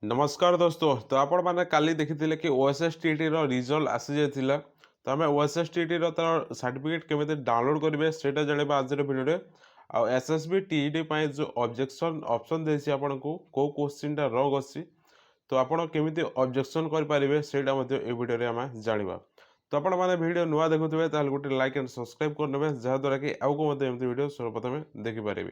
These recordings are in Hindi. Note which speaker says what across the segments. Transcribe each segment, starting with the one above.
Speaker 1: नमस्कार दोस्तों। तो आपण मैंने काली देखी कि ओएसएसटीटी रिजल्ट आसी जाइला। तो आम ओएसएसटीटी तार सर्टिफिकेट केमी डाउनलोड करेंगे से जाना आज भिडियो। आ एसएसबी टीईटी जो ऑब्जेक्शन ऑप्शन देसी आपन को क्वेश्चन रंग अच्छी तो आपड़ केमी ऑब्जेक्शन करेंगे से भिडियो आम जाना। तो आपण मैंने भिडियो नुआ देखुए गोटे लाइक एंड सब्सक्राइब करने जहाँद्वारा कि आउ को भिडियो सर्वप्रथम देखिपारे।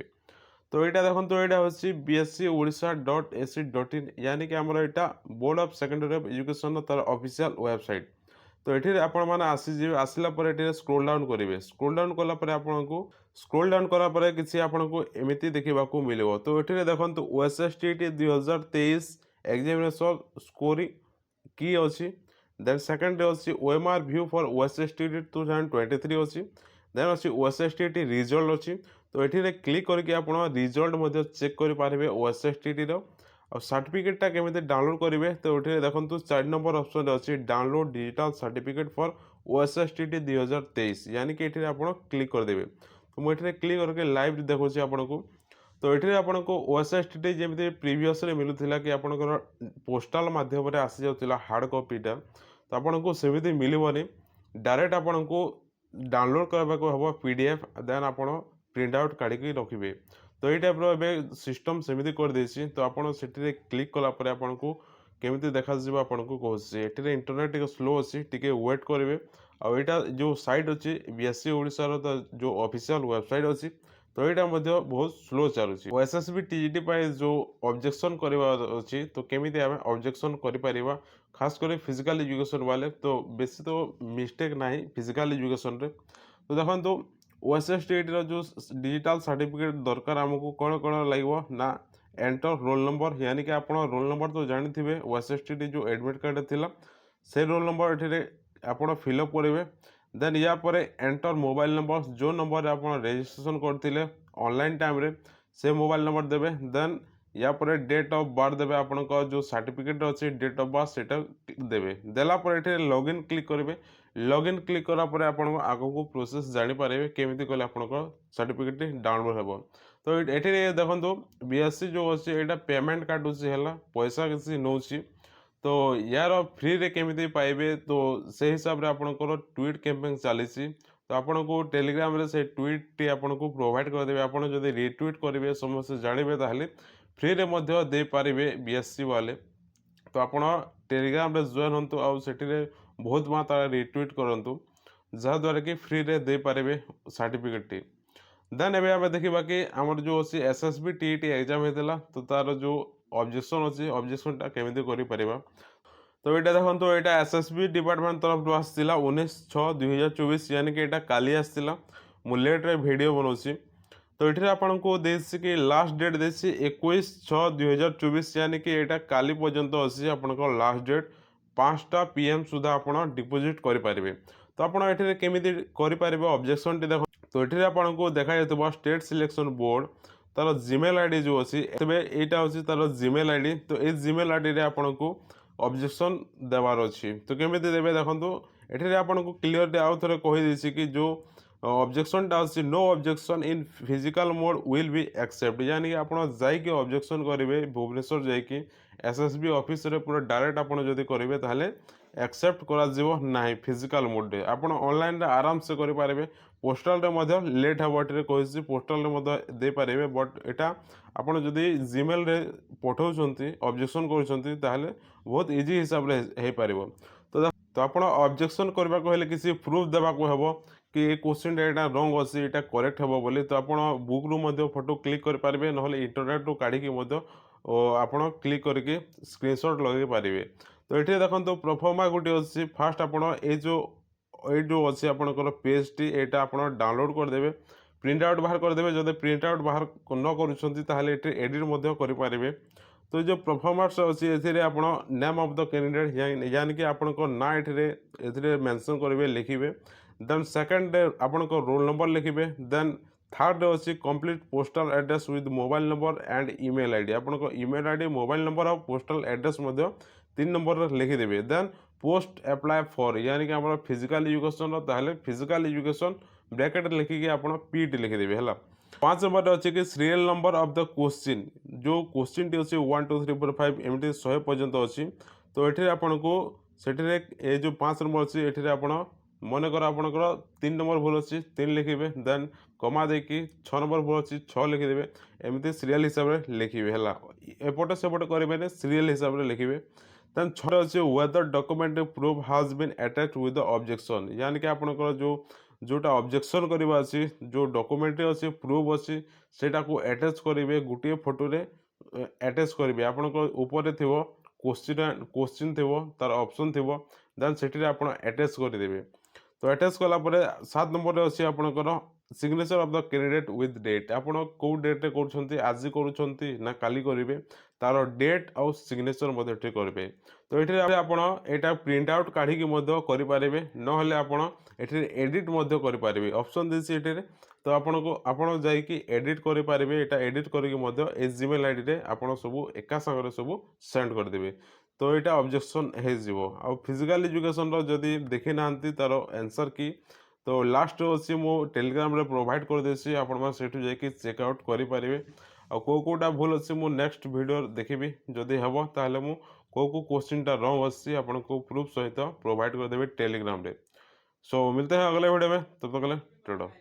Speaker 1: तो यहाँ देखो यहाँ हूँ बीएससी ओडिशा डट एसी डट इन यानी कि आमर यहाँ board of secondary of education तार ऑफिशियल वेबसाइट। तो ये आपण मैंने आसला स्क्रोल डाउन करेंगे। स्क्रोल डाउन कलापर आपको स्क्रोल डाउन कलापर किसी आपको एमती देखा मिले। तो ये देखो ओएसएसटीटी 2023 एग्जामिनेशन स्कोरिंग की अच्छी। देन सेकेंड अच्छी ओएमआर व्यू फॉर ओएसएसटीटी 2023 अच्छी। देन अच्छी ओएसएसटीटी रिजल्ट अच्छी। तो ये क्लिक करके आप रिजल्ट चेक करेंगे ओएसएसटीटी और सर्टिफिकेटा केमी डाउनलोड करेंगे। तो ये देखो 4 नंबर ऑप्शन अच्छी डाउनलोड डिजिटल सर्टिफिकेट फॉर ओएसएसटीटी 2023 यानी कि ये आप क्लिक करदे। तो मुझे क्लिक करके लाइव देखुची आपको। तो ये आपको ओएसएसटीटी जमी प्रीवियस मिलूला कि आपंकर पोस्टाल मध्यम आसी जाता हार्ड कॉपीटा। तो आपको सेमती मिलबनी डायरेक्ट आपको डाउनलोड करने को हम पीडीएफ देन आप प्रिंट आउट काढ़ी रखिए। तो ये टाइप सिस्टम सेमती कर देसी। तो आपड़ से क्लिक कलापर आपको केमी देखा आपको कहूँ ये इंटरनेट टे स्लो अच्छी टे वेट करेंगे। आईटा जो साइट अच्छी बीएससी ओडिशा जो ऑफिशियल वेबसाइट अच्छी तो यहाँ बहुत स्लो चलुची। ओएसएसबी टीजीटी जो ऑब्जेक्शन करवा अच्छी तो केमी आम ऑब्जेक्शन कर खास कर फिजिकल एजुकेशन वाले तो बेसी तो मिस्टेक ना फिजिकल एजुकेशन रे। तो देखो ओएसएसटीटी जो डिजिटल सर्टिफिकेट दरकार आमको कौन कौन लगे ना एंटर रोल नंबर यानी कि आप रोल नंबर तो जानी थे ओएसएसटीटी जो एडमिट कार्ड थी से रोल नंबर ये आप फिलअप करेंगे। देन या पर एंटर मोबाइल नंबर जो नंबर आप रजिस्ट्रेशन करते ऑनलाइन टाइम रे से मोबाइल नंबर देवे। देन या पर डेट ऑफ बर्थ देवे आपण जो सर्टिफिकेट अच्छे डेट ऑफ बर्थ से देवे। देलापर ये लॉगिन क्लिक करेंगे। लॉगिन क्लिक करापर आप आगक प्रोसेस जानीपारे केमी कले आप सर्टिफिकेट डाउनलोड हो। तो ये देखो बीएससी जो अच्छे यहाँ पेमेंट काटुची है पैसा किसी नौ। तो यार फ्री रे केमी पाइबे तो से हिसाब से आपंकर ट्वीट कैंपेन चली। तो आपन को टेलीग्राम रे से ट्वीट टी आपन को प्रोवाइड कर देबे। आपन जदि रिट्वीट करेंगे समस्त जानवे ताहले फ्री रे मध्य दे पारिबे बीएससी वाले। तो आपन टेलीग्राम रे जॉइन हंतु आ सेठी बहुत मात्रा रिट्वीट करंतु जहाँद्वारा कि फ्री रे दे पारिबे सर्टिफिकेट टी। देन एबे आमे देखिबा कि हमर जो अछि एसएसबी टीईटी एग्जाम हेतला तो तार जो ऑब्जेक्शन अच्छी ऑब्जेक्शनटा केमी करें। तो ये देखो यहाँ एसएसबी डिपार्टमेंट तरफ आसाला 19/6/2024 यानी कि यहाँ काली आसाला मु लेट रे वीडियो बनाऊँगी। तो ये आपको देसी कि लास्ट डेट देसी 21/6/2024 यानी कि यहाँ काली पर्यंत अच्छी आप लास्ट डेट 5टा PM सुधा आप डिपोजिट करेंगे। तो आपड़ ये केमी करेंगे ऑब्जेक्शन टी देखो। तो ये आपको देखा जाता स्टेट सिलेक्शन बोर्ड तार जीमेल आईडी जो अच्छी यहाँ हूँ तार जीमेल आईडी। तो ये जीमेल आईडी रे आपको ऑब्जेक्शन देवार अच्छी। तो केमी देवे देखो ये आपको क्लीयर आउ थे कहीदे कि जो ऑब्जेक्शन टा अच्छी no objection in physical mode will be accept यानी कि आप जाइए ऑब्जेक्शन करेंगे भुवनेश्वर जाकि एसएसबी ऑफिस रे पूरा डायरेक्ट आपड़ जब करेंगे ताहले एक्सेप्ट करा फिजिकल मोड रे आप ऑनलाइन आराम से करेंगे। पोस्टाल रे लेट हे कही पोस्टाल दे पारे बट यहाँ आप जीमेल रे पठाऊँ ऑब्जेक्शन कर बहुत इजी हिसाब से हो पार। तो आप ऑब्जेक्शन करने को किसी प्रूफ देवा हम कि ये क्वेश्चन यहाँ रंग अच्छी यहाँ करेक्ट हे बोली। तो आप बुक रू फोटो क्लिक करेंगे ना इंटरनेट रू काढ़ी आप क्लिक करके स्क्रीनशॉट लगे पारे। तो ये देखो प्रोफार्मा गोटे अच्छी फास्ट आप जो अच्छी आपंकर पेज टी यहाँ आप डाउनलोड करदे प्रिंट आउट बाहर करदे। जब प्रिंट आउट बाहर न कर एडिट करेंगे। तो जो परफॉर्मेंस अच्छी ये आप नेम ऑफ द कैंडिडेट यानी कि आपण ना ये मेंशन करेंगे लिखे। देन सेकंड आपण रोल नंबर लिखे। देन थर्ड अच्छी complete postal address with mobile number and email ID आपण ईमेल आईडी मोबाइल नंबर और पोस्टल एड्रेस 3 नंबर लिखिदेवे। देन पोस्ट अप्लाई फॉर यानी कि फिजिकल एजुकेशन ताहले फिजिकल एजुकेशन ब्रैकेट लिखिकी आप पीटी लिखिदेवे है। पाँच नंबर अच्छे कि serial number of the question जो क्वेश्चन टी अच्छे 1 2 3 4 5 एमती 100 पर्यंत अच्छी तो ये आपन को सेठे ये जो 5 नंबर अच्छी ये आपण मनकर आपंकर 3 नंबर भूल अच्छी 3 लिखे देन कमा देकी 6 नंबर भूल अच्छी 6 लिखिदेवे एमती सीरियल हिसाब से लिखे है एपटे सेपटे करेंगे सीरियल हिसाब से लिखे देन 6 अच्छे whether document proof has been attached with the objection यानी कि आपंकर जो जोटा ऑब्जेक्शन करवा अच्छी जो डॉक्यूमेंट अच्छी प्रूफ अच्छी सेटा को अटैच करेंगे गोटे फोटो रे अटैच करेंगे आपंकर थी क्वेश्चन थी तार ऑप्शन थी देन से आप अटैच करदेवे तो अटैच कलापर 7 नंबर अच्छी आपंकर signature of the candidate with date आप कौ डेट कर आज कर काली करेंगे तार डेट आउ सिग्नेचर करेंगे तो ये आप प्रिंट आउट काढ़ी करेंगे ना आप एडिट करेंगे ऑप्शन देसी ये तो आपन जाकि एडिट करेंगे यहाँ एडिट करके जीमेल आईडी रे आपन सब एका संगे सब सेंड करदेवे तो यहाँ ऑब्जेक्शन हो फिजिकल एजुकेशन जदि देखी ना तार आंसर की तो लास्ट अच्छी मो टेलीग्राम रे प्रोवाइड कर देसी आपण सेठू जाकि चेकआउट करेंगे आ कोटा भूल अच्छी मु नेक्स्ट वीडियो देखी जदि हम ताहले मु को क्वेश्चन टा रॉन्ग अच्छी आपन को प्रूफ सहित प्रोवाइड करदेवी टेलीग्राम रे सो मिलते हैं अगले वीडियो में तब तक के लिए टाटा।